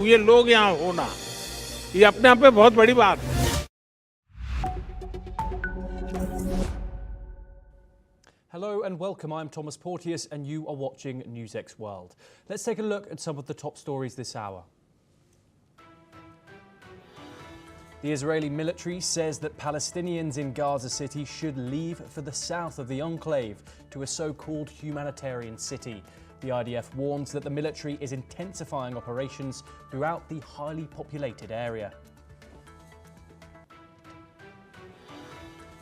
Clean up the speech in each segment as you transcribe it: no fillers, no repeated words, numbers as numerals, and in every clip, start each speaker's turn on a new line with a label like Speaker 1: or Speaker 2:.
Speaker 1: ये लोग यहाँ होना ये अपने आप में बहुत बड़ी बात है।
Speaker 2: Hello and welcome. I'm Thomas Porteous and you are watching NewsX World. Let's take a look at some of the top stories this hour. The Israeli military says that Palestinians in Gaza City should leave for the south of the enclave to a so-called humanitarian city. The IDF warns that the military is intensifying operations throughout the highly populated area.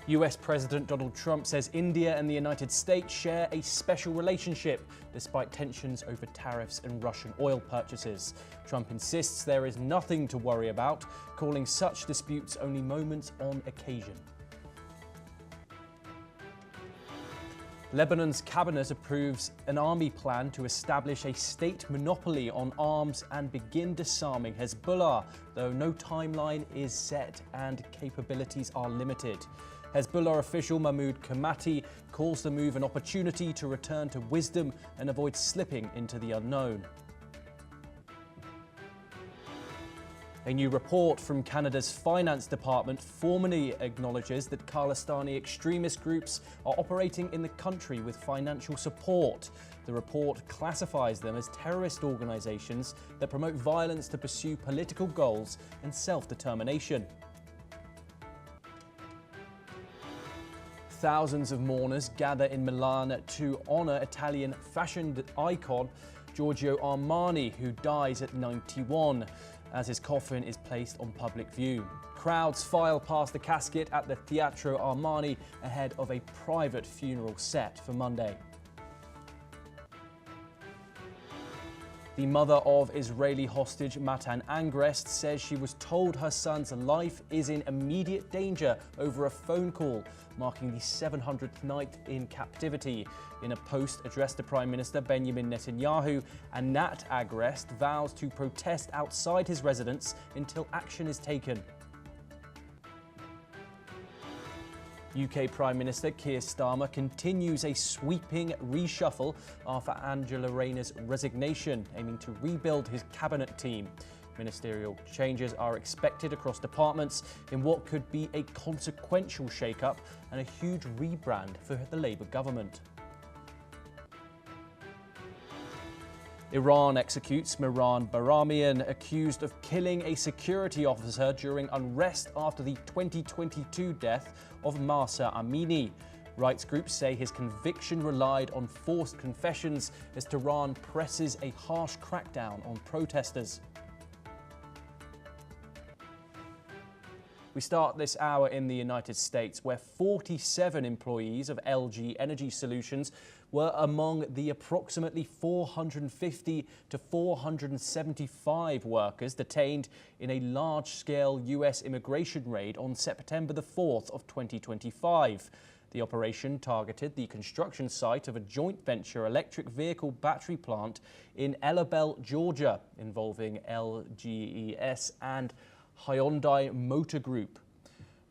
Speaker 2: US President Donald Trump says India and the United States share a special relationship despite tensions over tariffs and Russian oil purchases. Trump insists there is nothing to worry about, calling such disputes only moments on occasion. Lebanon's cabinet approves an army plan to establish a state monopoly on arms and begin disarming Hezbollah, though no timeline is set and capabilities are limited. Hezbollah official Mahmoud Kamati calls the move an opportunity to return to wisdom and avoid slipping into the unknown. A new report from Canada's Finance Department formally acknowledges that Khalistani extremist groups are operating in the country with financial support. The report classifies them as terrorist organisations that promote violence to pursue political goals and self-determination. Thousands of mourners gather in Milan to honour Italian fashion icon Giorgio Armani, who dies at 91. As his coffin is placed on public view. Crowds file past the casket at the Teatro Armani ahead of a private funeral set for Monday. The mother of Israeli hostage Matan Angrest says she was told her son's life is in immediate danger over a phone call, marking the 700th night in captivity. In a post addressed to Prime Minister Benjamin Netanyahu, Anat Agrest vows to protest outside his residence until action is taken. UK Prime Minister Keir Starmer continues a sweeping reshuffle after Angela Rayner's resignation, aiming to rebuild his cabinet team. Ministerial changes are expected across departments in what could be a consequential shake-up and a huge rebrand for the Labour government. Iran executes Mehran Bahramian, accused of killing a security officer during unrest after the 2022 death of Mahsa Amini. Rights groups say his conviction relied on forced confessions as Tehran presses a harsh crackdown on protesters. We start this hour in the United States, where 47 employees of LG Energy Solutions were among the approximately 450 to 475 workers detained in a large-scale US immigration raid on September the 4th of 2025. The operation targeted the construction site of a joint venture electric vehicle battery plant in Elabel, Georgia, involving LGES and Hyundai Motor Group.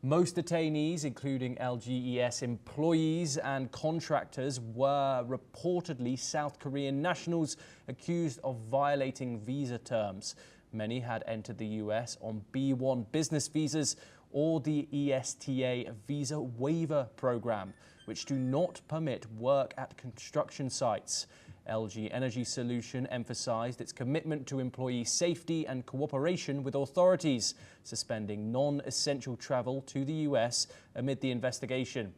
Speaker 2: Most detainees, including LGES employees and contractors, were reportedly South Korean nationals accused of violating visa terms. Many had entered the US on B-1 business visas or the ESTA visa waiver program, which do not permit work at construction sites. LG Energy Solution emphasized its commitment to employee safety and cooperation with authorities, suspending non-essential travel to the US amid the investigation.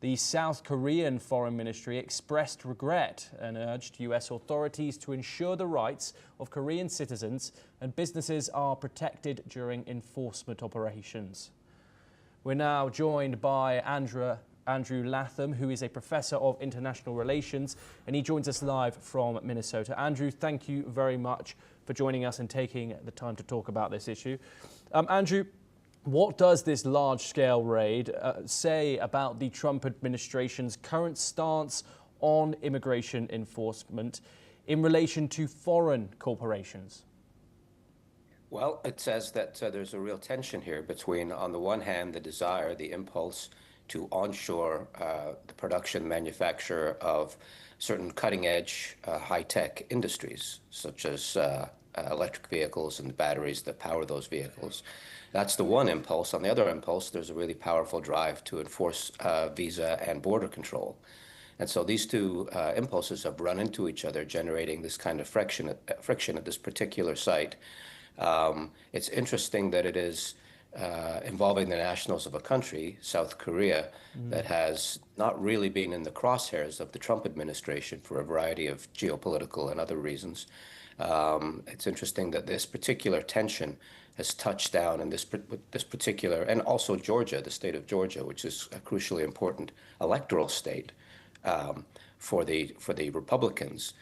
Speaker 2: The South Korean Foreign Ministry expressed regret and urged US authorities to ensure the rights of Korean citizens and businesses are protected during enforcement operations. We're now joined by Andrew Latham, who is a professor of international relations, and he joins us live from Minnesota. Andrew, thank you very much for joining us and taking the time to talk about this issue. Andrew, what does this large-scale raid say about the Trump administration's current stance on immigration enforcement in relation to foreign corporations?
Speaker 3: Well, it says that there's a real tension here between, on the one hand, the desire, the impulse to onshore the production manufacture of certain cutting-edge high-tech industries, such as electric vehicles and the batteries that power those vehicles. That's the one impulse. On the other impulse, there's a really powerful drive to enforce visa and border control. And so these two impulses have run into each other, generating this kind of friction at this particular site. It's interesting that it is involving the nationals of a country, South Korea, that has not really been in the crosshairs of the Trump administration for a variety of geopolitical and other reasons. It's interesting that this particular tension has touched down in this particular, and also Georgia, the state of Georgia, which is a crucially important electoral state for the Republicans.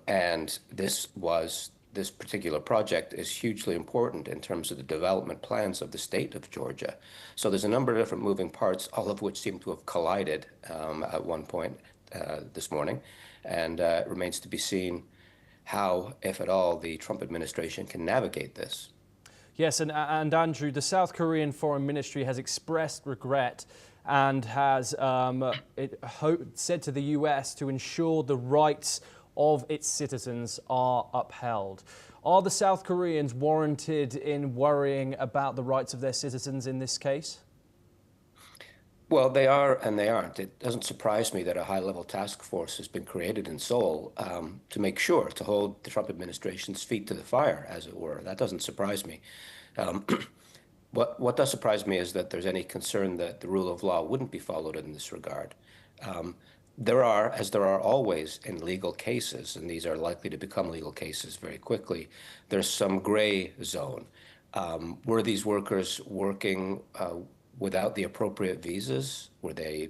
Speaker 3: And this particular project is hugely important in terms of the development plans of the state of Georgia. So there's a number of different moving parts, all of which seem to have collided at one point this morning. And it remains to be seen how, if at all, the Trump administration can navigate this.
Speaker 2: Yes, and Andrew, the South Korean Foreign Ministry has expressed regret and has said to the US to ensure the rights of its citizens are upheld. Are the South Koreans warranted in worrying about the rights of their citizens in this case?
Speaker 3: Well, they are and they aren't. It doesn't surprise me that a high-level task force has been created in Seoul to make sure, to hold the Trump administration's feet to the fire, as it were. That doesn't surprise me. What does surprise me is that there's any concern that the rule of law wouldn't be followed in this regard. There are, as there are always in legal cases, and these are likely to become legal cases very quickly, there's some gray zone. Were these workers working without the appropriate visas? Were they,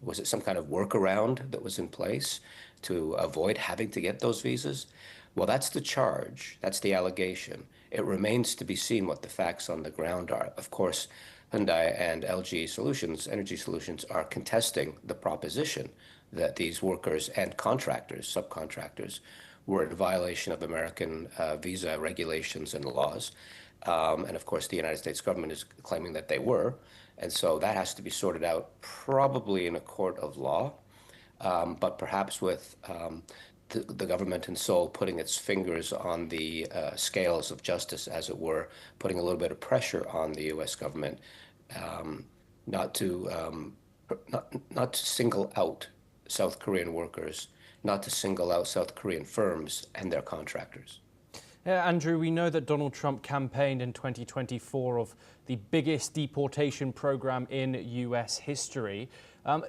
Speaker 3: was it some kind of workaround that was in place to avoid having to get those visas? Well, that's the charge. That's the allegation. It remains to be seen what the facts on the ground are. Of course, Hyundai and LG Solutions, Energy Solutions, are contesting the proposition that these workers and contractors, subcontractors, were in violation of American visa regulations and laws. And of course, the United States government is claiming that they were. And so that has to be sorted out probably in a court of law, but perhaps with the government in Seoul putting its fingers on the scales of justice, as it were, putting a little bit of pressure on the U.S. government not to single out South Korean workers, not to single out South Korean firms and their contractors.
Speaker 2: Yeah, Andrew, we know that Donald Trump campaigned in 2024 of the biggest deportation program in US history.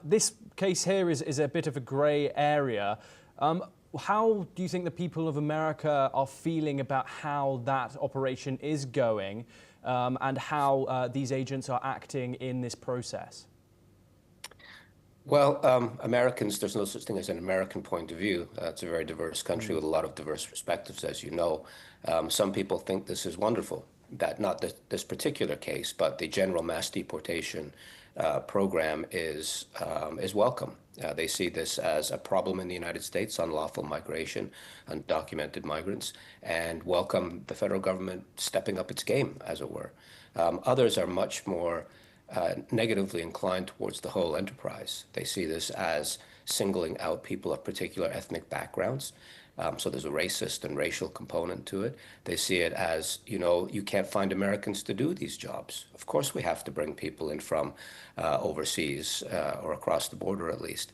Speaker 2: This case here is a bit of a grey area. How do you think the people of America are feeling about how that operation is going and how these agents are acting in this process?
Speaker 3: Well, Americans, there's no such thing as an American point of view. It's a very diverse country with a lot of diverse perspectives, as you know. Some people think this is wonderful, that not this particular case, but the general mass deportation program is welcome. They see this as a problem in the United States, unlawful migration, undocumented migrants, and welcome the federal government stepping up its game, as it were. Others are much more negatively inclined towards the whole enterprise. They see this as singling out people of particular ethnic backgrounds. So there's a racist and racial component to it. They see it as, you can't find Americans to do these jobs. Of course, we have to bring people in from overseas or across the border, at least,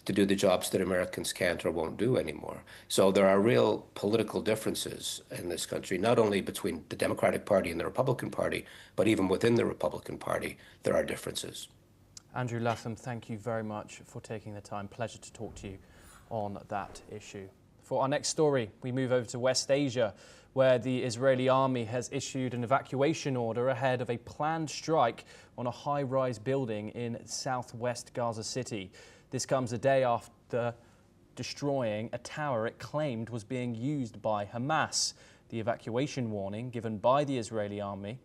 Speaker 3: to do the jobs that Americans can't or won't do anymore. So there are real political differences in this country, not only between the Democratic Party and the Republican Party, but even within the Republican Party, there are differences.
Speaker 2: Andrew Latham, thank you very much for taking the time. Pleasure to talk to you on that issue. For our next story, we move over to West Asia, where the Israeli army has issued an evacuation order ahead of a planned strike on a high-rise building in southwest Gaza City. This comes a day after destroying a tower it claimed was being used by Hamas. The evacuation warning given by the Israeli army,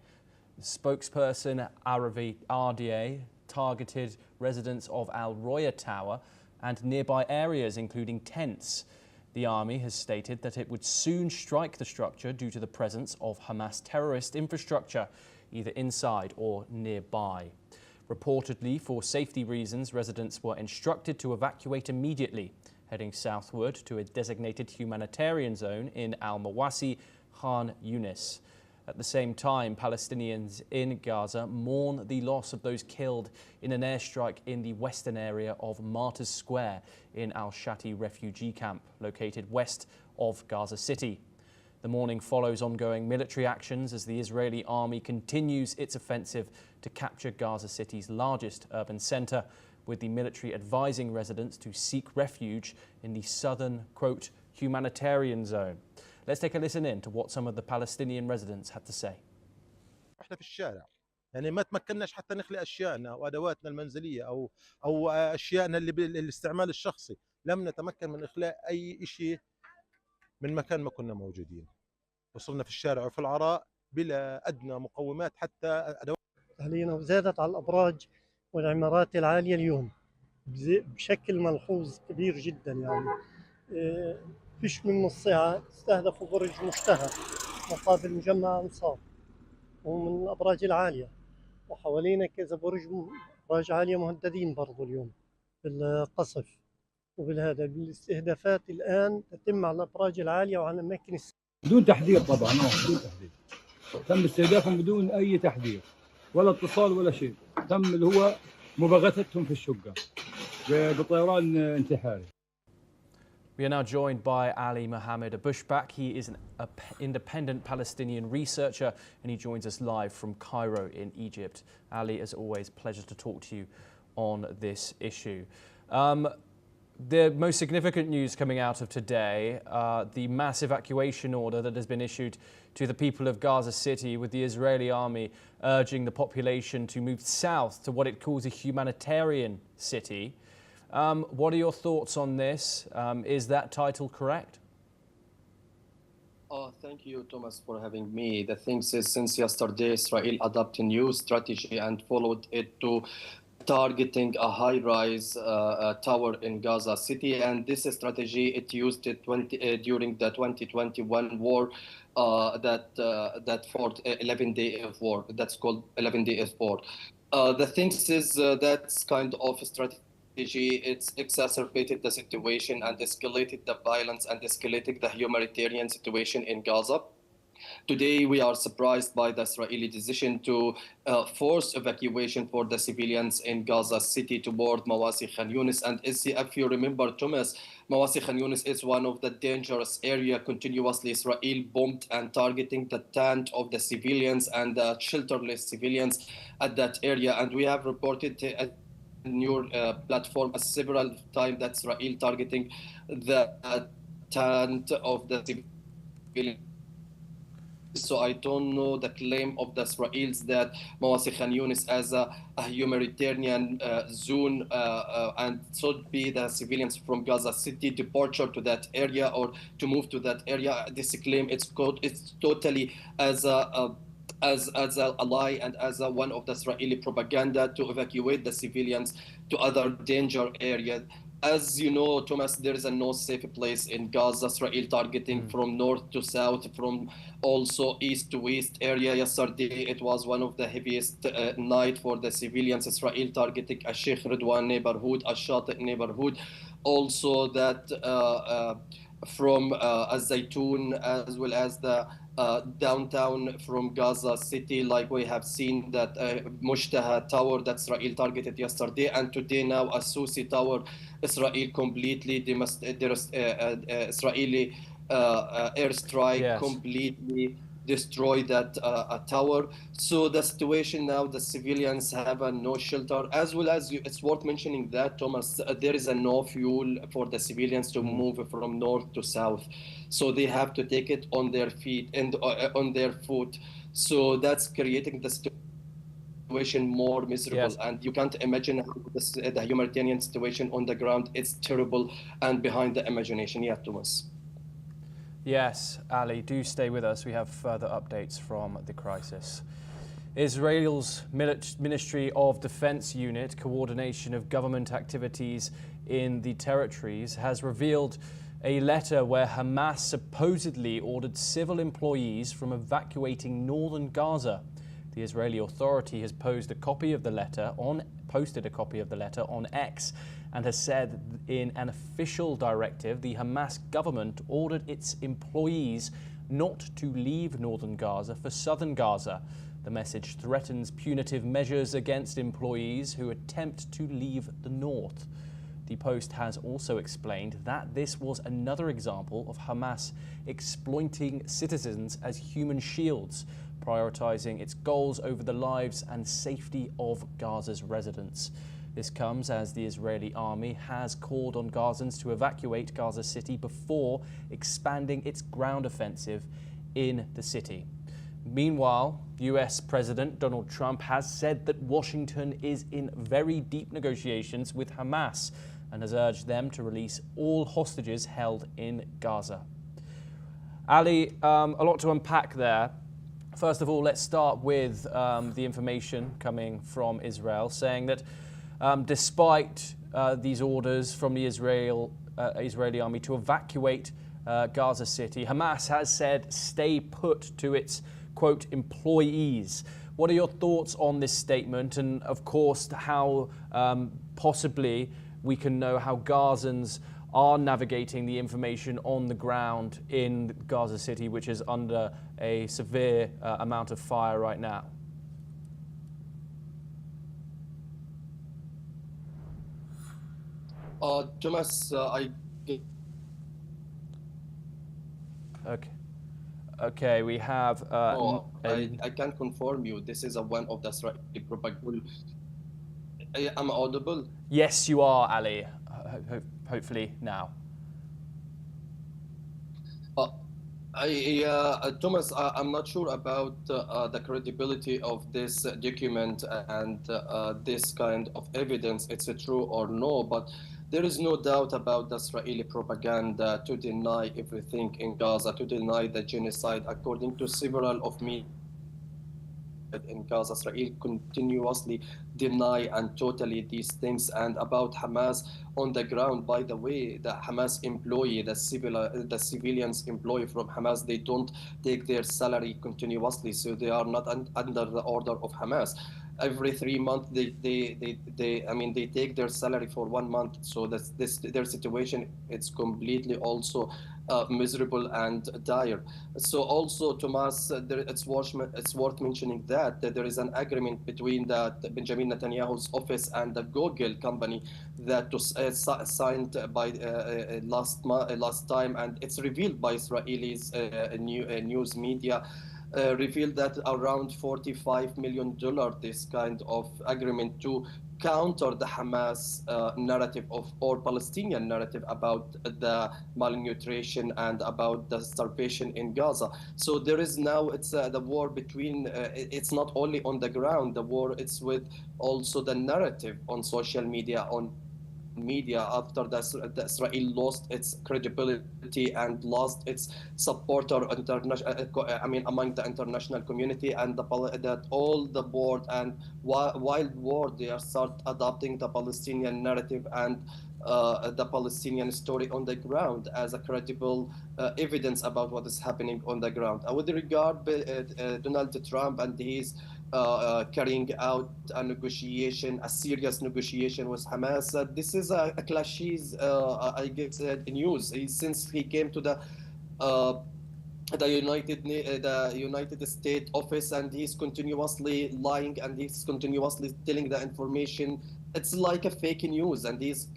Speaker 2: spokesperson Aravi Ardia, targeted residents of Al-Roya Tower and nearby areas, including tents. The army has stated that it would soon strike the structure due to the presence of Hamas terrorist infrastructure, either inside or nearby. Reportedly, for safety reasons, residents were instructed to evacuate immediately heading southward to a designated humanitarian zone in Al-Mawasi, Khan Yunis. At the same time, Palestinians in Gaza mourn the loss of those killed in an airstrike in the western area of Martyrs Square in Al-Shati refugee camp, located west of Gaza City. The mourning follows ongoing military actions as the Israeli army continues its offensive to capture Gaza City's largest urban centre, with the military advising residents to seek refuge in the southern, quote, humanitarian zone. Let's take a listen in to what some of the Palestinian residents had to say.
Speaker 4: احنا في الشارع يعني ما تمكناش حتى نخلق اشيائنا وادواتنا المنزليه او اشيائنا اللي بالاستعمال الشخصي، لم نتمكن من اخلاء اي شيء من مكان ما كنا موجودين. وصلنا في الشارع وفي العراء بلا ادنى مقومات حتى ادوات.
Speaker 5: أهلينا وزادت على الابراج والعمارات العاليه اليوم بشكل ملحوظ كبير جدا، يعني فيش من نص ساعه استهدفوا برج مشتهر مقابل مجمع انصار ومن الابراج العاليه، وحوالينا كذا ابراج عاليه مهددين برضو اليوم بالقصف وبالهذا بالاستهدافات الان تتم على الابراج العاليه وعلى اماكن
Speaker 6: بدون تحذير طبعا، بدون تحذير تم استهدافهم بدون اي تحذير ولا اتصال ولا شيء، تم اللي هو مباغتتهم في الشقه بطيران انتحاري.
Speaker 2: We are now joined by Ali Mohammed Abushbak. He is an independent Palestinian researcher and he joins us live from Cairo in Egypt. Ali, as always, pleasure to talk to you on this issue. The most significant news coming out of today, the mass evacuation order that has been issued to the people of Gaza City, with the Israeli army urging the population to move south to what it calls a humanitarian city. What are your thoughts on this? Is that title correct?
Speaker 7: Thank you, Thomas, for having me. The thing is, since yesterday, Israel adopted a new strategy and followed it to targeting a high-rise tower in Gaza City. And this strategy, it used it during the 2021 war, that fought 11 days of war. That's called 11 days of war. The thing is, that's kind of strategy. It's exacerbated the situation and escalated the violence and escalated the humanitarian situation in Gaza. Today, we are surprised by the Israeli decision to force evacuation for the civilians in Gaza City toward Mawasi Khan Yunis. And if you remember, Thomas, Mawasi Khan Yunis is one of the dangerous areas. Continuously, Israel bombed and targeting the tent of the civilians and the shelterless civilians at that area. And we have reported in your platform several times that Israel targeting the tent of the civilians. So I don't know the claim of the Israelis that Mawasi Khan Yunis as a humanitarian zone and should be the civilians from Gaza City departure to that area or to move to that area. This claim it's totally as a lie and as one of the Israeli propaganda to evacuate the civilians to other danger areas. As you know, Thomas, there is no safe place in Gaza. Israel targeting from north to south, from also east to west area. Yesterday, it was one of the heaviest night for the civilians. Israel targeting a Sheikh Ridwan neighborhood, a Shati neighborhood. Also that from Al-Zaytun, as well as the downtown from Gaza City, like we have seen that Mushtaha Tower that Israel targeted yesterday, and today now a Susi Tower, Israel completely Israeli airstrike completely destroy that tower. So the situation now, the civilians have no shelter, as well as it's worth mentioning that, Thomas, there is no fuel for the civilians to move from north to south. So they have to take it on their feet and on their foot. So that's creating the situation more miserable. Yes. And you can't imagine how the humanitarian situation on the ground. It's terrible and behind the imagination. Yeah, Thomas.
Speaker 2: Yes, Ali, do stay with us. We have further updates from the crisis. Israel's Ministry of Defense Unit, coordination of government activities in the territories, has revealed a letter where Hamas supposedly ordered civil employees from evacuating northern Gaza. The Israeli Authority has posted a copy of the letter on X and has said in an official directive the Hamas government ordered its employees not to leave northern Gaza for southern Gaza. The message threatens punitive measures against employees who attempt to leave the north. The Post has also explained that this was another example of Hamas exploiting citizens as human shields, prioritizing its goals over the lives and safety of Gaza's residents. This comes as the Israeli army has called on Gazans to evacuate Gaza City before expanding its ground offensive in the city. Meanwhile, US President Donald Trump has said that Washington is in very deep negotiations with Hamas and has urged them to release all hostages held in Gaza. Ali, a lot to unpack there. First of all, let's start with the information coming from Israel saying that despite these orders from the Israeli army to evacuate Gaza City, Hamas has said stay put to its, quote, employees. What are your thoughts on this statement, and of course how possibly we can know how Gazans are navigating the information on the ground in Gaza City, which is under a severe amount of fire right now?
Speaker 7: Thomas,
Speaker 2: Okay, we have...
Speaker 7: I can confirm you. This is one of the Israeli propaganda. I'm audible?
Speaker 2: Yes, you are, Ali. Hopefully now.
Speaker 7: Thomas, I'm not sure about the credibility of this document and this kind of evidence. It's true or no, but there is no doubt about the Israeli propaganda to deny everything in Gaza, to deny the genocide. According to several of me in Gaza, Israel continuously deny and totally these things. And about Hamas on the ground, by the way, the Hamas employee, the civilians employee from Hamas, they don't take their salary continuously, so they are not under the order of Hamas. Every 3 months, they take their salary for 1 month. So their situation, it's completely also miserable and dire. So also, Thomas, it's worth mentioning that there is an agreement between the Benjamin Netanyahu's office and the Google company that was signed by last time, and it's revealed by Israelis news media. Revealed that around $45 million, this kind of agreement to counter the Hamas narrative or Palestinian narrative about the malnutrition and about the starvation in Gaza. So there is now, it's the war between, it's not only on the ground, the war, it's with also the narrative on social media, on media, after the Israel lost its credibility and lost its supporter among the international community, and that all the board and wild war, they are start adopting the Palestinian narrative and the Palestinian story on the ground as a credible evidence about what is happening on the ground. With regard Donald Trump and his carrying out a serious negotiation with Hamas. This is a cliché, I guess, news. Since he came to the United States office, and he's continuously lying and he's continuously telling the information. It's like a fake news, and he's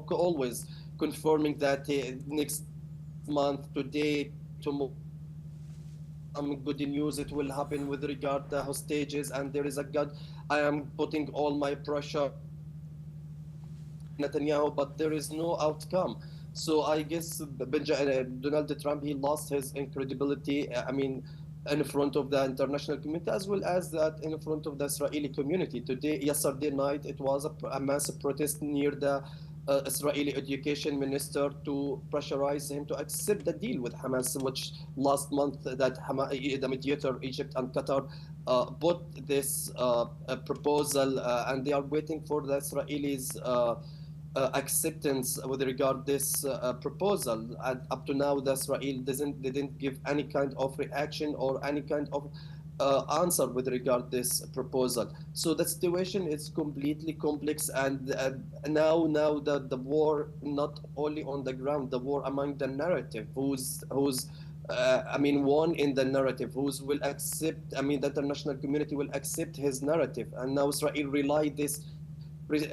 Speaker 7: always confirming that next month, today, tomorrow, good news it will happen with regard to hostages, and there is a God. I am putting all my pressure Netanyahu, but there is no outcome. So I guess Donald Trump, he lost his credibility. In front of the international community, as well as that in front of the Israeli community. Yesterday night, it was a massive protest near the Israeli education minister to pressurize him to accept the deal with Hamas, which last month that the mediator, Egypt and Qatar, put this proposal, and they are waiting for the Israelis' acceptance with regard this proposal. And up to now, the Israel didn't give any kind of reaction or any kind of answer with regard this proposal. So the situation is completely complex, and now the war not only on the ground, the war among the narrative, who's I mean, one in the narrative, who's will accept. I mean, the international community will accept his narrative, and now Israel rely this.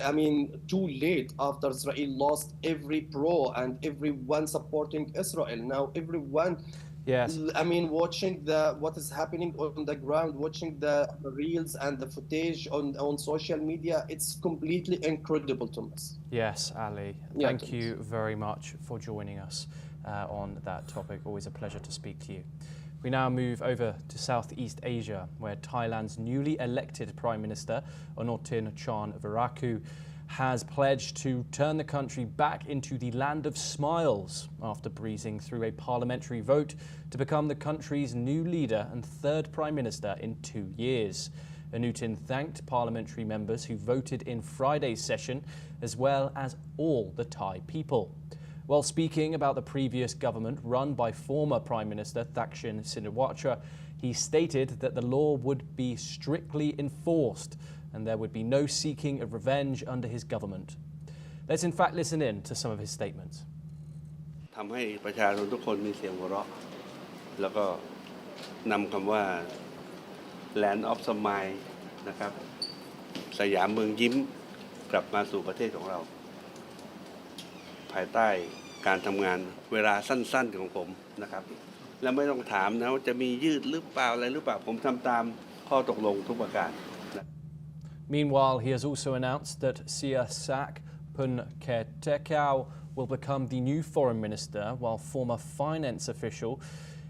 Speaker 7: I mean, too late after Israel lost every pro and everyone supporting Israel. Now everyone,
Speaker 2: Yes.
Speaker 7: I mean, watching what is happening on the ground, watching the reels and the footage on social media, it's completely incredible to us.
Speaker 2: Yes, Ali.
Speaker 7: Yeah,
Speaker 2: Thank you very much for joining us on that topic. Always a pleasure to speak to you. We now move over to Southeast Asia, where Thailand's newly elected Prime Minister, Onotin Charnvirakul, has pledged to turn the country back into the land of smiles after breezing through a parliamentary vote to become the country's new leader and third Prime Minister in 2 years. Onutin thanked parliamentary members who voted in Friday's session, as well as all the Thai people. While speaking about the previous government run by former Prime Minister Thaksin Shinawatra, he stated that the law would be strictly enforced and there would be no seeking of revenge under his government. Let's in fact listen in to some of his statements.
Speaker 8: ทำให้ประชาชนทุกคนมีเสียงหัวเราะแล้วก็นำคำว่า Land of Smile นะครับสยามเมืองยิ้มกลับมาสู่ประเทศของเราภายใต้การทำงานเวลาสั้นๆของผมนะครับและไม่ต้องถามนะว่าจะมียืดหรือเปล่าอะไรหรือเปล่าผมทำตามข้อตกลงทุกประการ
Speaker 2: Meanwhile, he has also announced that Siasak Punketekau will become the new foreign minister, while former finance official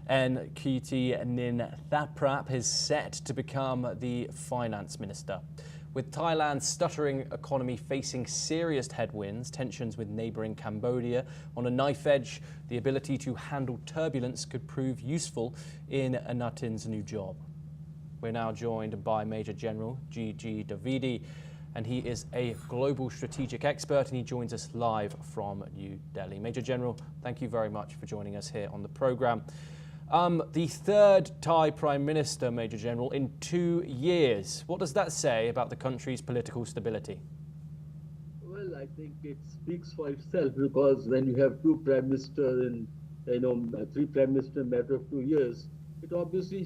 Speaker 2: Nkiti Ninthaprap is set to become the finance minister. With Thailand's stuttering economy facing serious headwinds, tensions with neighbouring Cambodia on a knife edge, the ability to handle turbulence could prove useful in Onutin's new job. We're now joined by Major General G.G. Davidi, and he is a global strategic expert, and he joins us live from New Delhi. Major General, thank you very much for joining us here on the programme. The third Thai Prime Minister, Major General, in 2 years. What does that say about the country's political stability?
Speaker 9: Well, I think it speaks for itself, because when you have two Prime Ministers in, three Prime Ministers in a matter of 2 years, it obviously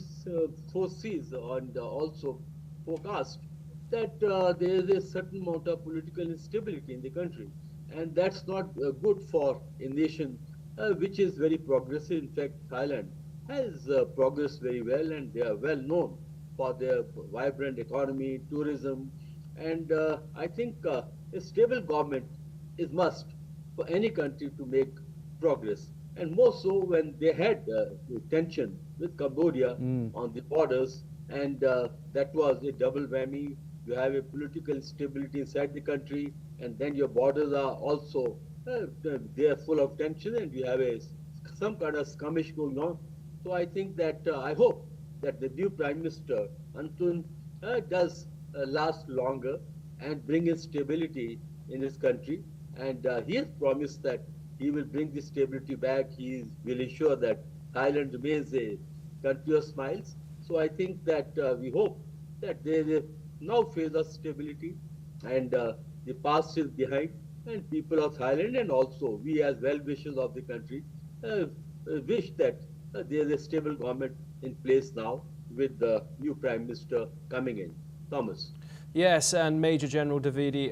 Speaker 9: foresees and also forecast that there is a certain amount of political instability in the country. And that's not good for a nation which is very progressive. In fact, Thailand has progressed very well, and they are well known for their vibrant economy, tourism, and I think a stable government is must for any country to make progress, and more so when they had tension with Cambodia on the borders, and that was a double whammy. You have a political stability inside the country, and then your borders are also they are full of tension, and you have some kind of skirmish going on. So I think that I hope that the new Prime Minister Antun does last longer and bring in stability in his country, and he has promised that he will bring the stability back. He will ensure that Thailand remains a country of smiles. So I think that we hope that there is now phase of stability, and the past is behind, and people of Thailand and also we as well-wishers of the country wish that there is a stable government in place now with the new Prime Minister coming in. Thomas.
Speaker 2: Yes, and Major General Davidi,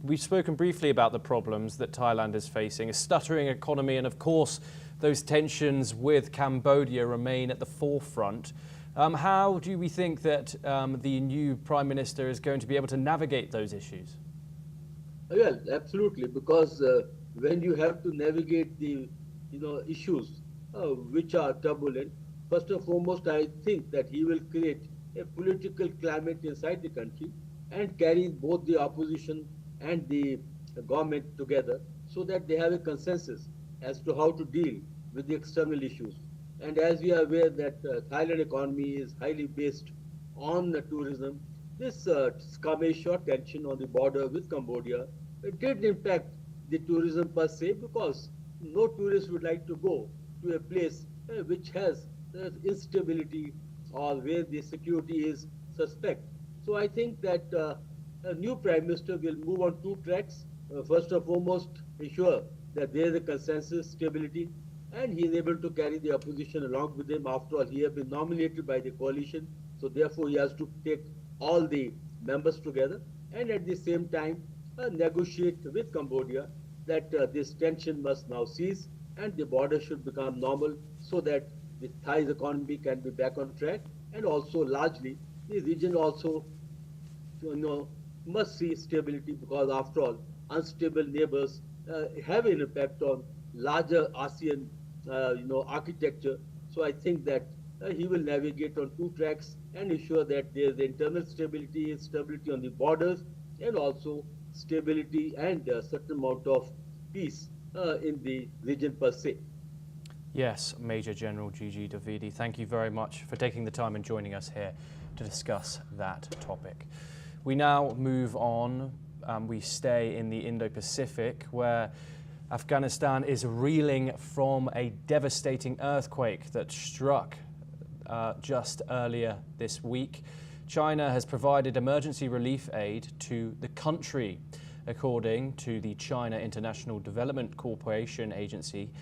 Speaker 2: we've spoken briefly about the problems that Thailand is facing, a stuttering economy, and of course those tensions with Cambodia remain at the forefront. How do we think that the new Prime Minister is going to be able to navigate those issues?
Speaker 9: Well, absolutely, because when you have to navigate the issues which are turbulent, first and foremost, I think that he will create a political climate inside the country and carry both the opposition and the government together, so that they have a consensus as to how to deal with the external issues. And as we are aware that Thailand economy is highly based on tourism, this skirmish or tension on the border with Cambodia, it did impact the tourism per se, because no tourist would like to go to a place which has instability or where the security is suspect. So I think that a new Prime Minister will move on two tracks. First and foremost, ensure that there is a consensus, stability, and he is able to carry the opposition along with him. After all, he has been nominated by the coalition, so therefore he has to take all the members together, and at the same time negotiate with Cambodia that this tension must now cease and the border should become normal so that the Thai's economy can be back on track, and also largely the region also must see stability, because after all unstable neighbors have an impact on larger ASEAN architecture. So I think that he will navigate on two tracks and ensure that there is internal stability, stability on the borders, and also stability and a certain amount of peace in the region per se.
Speaker 2: Yes, Major General Gigi Davidi, thank you very much for taking the time and joining us here to discuss that topic. We now move on. We stay in the Indo-Pacific, where Afghanistan is reeling from a devastating earthquake that struck just earlier this week. China has provided emergency relief aid to the country. According to the China International Development Corporation Agency,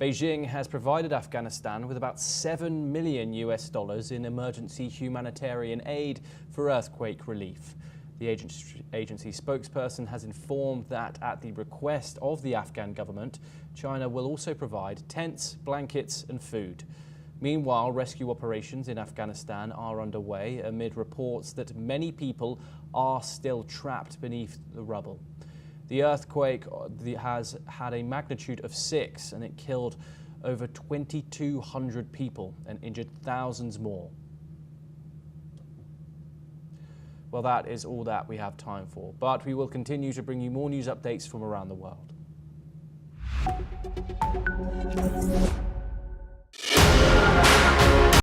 Speaker 2: Beijing has provided Afghanistan with about $7 million in emergency humanitarian aid for earthquake relief. The agency spokesperson has informed that at the request of the Afghan government, China will also provide tents, blankets and food. Meanwhile, rescue operations in Afghanistan are underway amid reports that many people are still trapped beneath the rubble. The earthquake has had a magnitude of 6 and it killed over 2,200 people and injured thousands more. Well, that is all that we have time for, but we will continue to bring you more news updates from around the world.